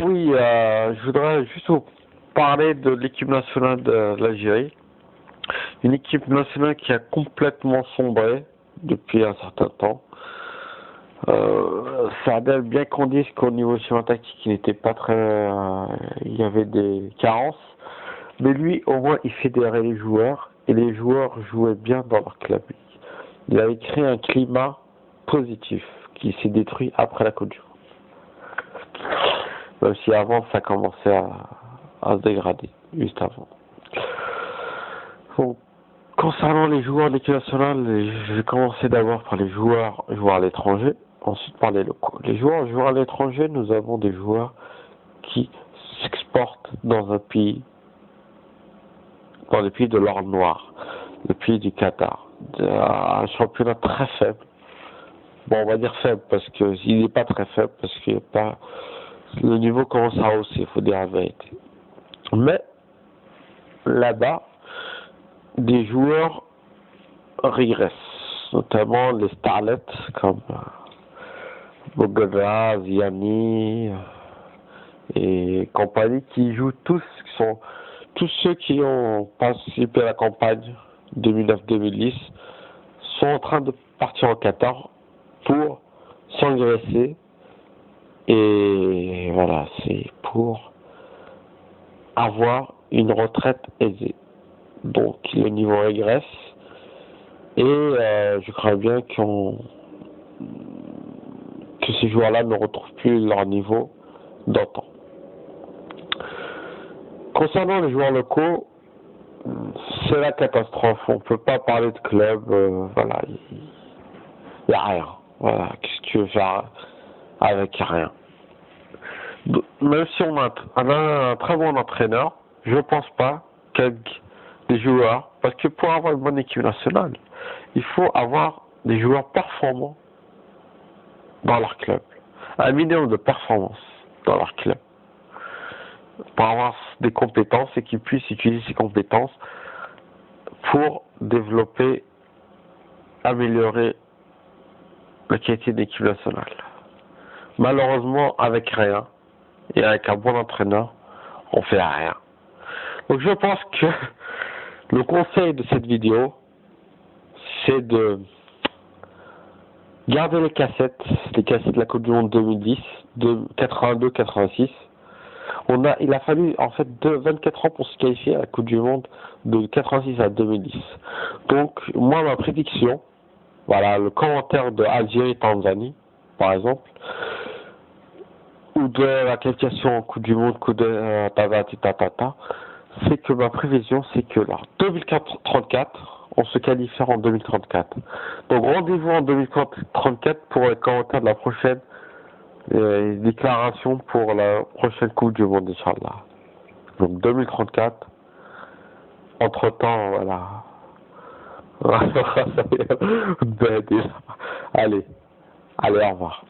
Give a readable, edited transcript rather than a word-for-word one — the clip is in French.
Oui, je voudrais juste vous parler de l'équipe nationale de l'Algérie. Une équipe nationale qui a complètement sombré depuis un certain temps. Ça a bien qu'on dise qu'au niveau schéma tactique, il n'était pas très... il y avait des carences. Mais lui, au moins, il fédérait les joueurs. Et les joueurs jouaient bien dans leur club. Il avait créé un climat positif qui s'est détruit après la Coupe du Monde. Même si avant, ça commençait à se dégrader, juste avant. Donc, concernant les joueurs de l'équipe nationale, je vais commencer d'abord par les joueurs à l'étranger, ensuite par les locaux. Les joueurs à l'étranger, nous avons des joueurs qui s'exportent dans un pays, dans les pays de l'or noir, le pays du Qatar. Un championnat très faible. Bon, on va dire faible parce qu'il n'est pas très faible, parce qu'il n'est pas... Le niveau commence à hausser, il faut dire la vérité. Mais, là-bas, des joueurs régressent, notamment les starlets comme Bogoda, Ziani et compagnie qui jouent tous ceux qui ont participé à la campagne 2009-2010 sont en train de partir au Qatar pour s'engraisser et voilà, c'est pour avoir une retraite aisée. Donc le niveau régresse et je crains bien que ces joueurs-là ne retrouvent plus leur niveau d'antan. Concernant les joueurs locaux, c'est la catastrophe. On ne peut pas parler de club. Voilà, il n'y a rien. Voilà, qu'est-ce que tu veux faire avec rien? Même si on a un très bon entraîneur, je ne pense pas qu'avec des joueurs, parce que pour avoir une bonne équipe nationale, il faut avoir des joueurs performants dans leur club. Un minimum de performance dans leur club. Pour avoir des compétences et qu'ils puissent utiliser ces compétences pour développer, améliorer la qualité de l'équipe nationale. Malheureusement, avec rien, et avec un bon entraîneur, on fait rien. Donc je pense que le conseil de cette vidéo, c'est de garder les cassettes de la Coupe du Monde 2010, de 82-86. Il a fallu en fait 24 ans pour se qualifier à la Coupe du Monde de 86 à 2010. Donc moi ma prédiction, voilà le commentaire de Algérie-Tanzanie par exemple, ou de la qualification en Coupe du Monde, c'est que ma prévision c'est que là 2034 on se qualifiera en 2034. Donc rendez-vous en 2034 pour les commentaires de la prochaine déclaration pour la prochaine Coupe du Monde, Inch'Allah. Donc 2034. Entre-temps, voilà. Allez, au revoir.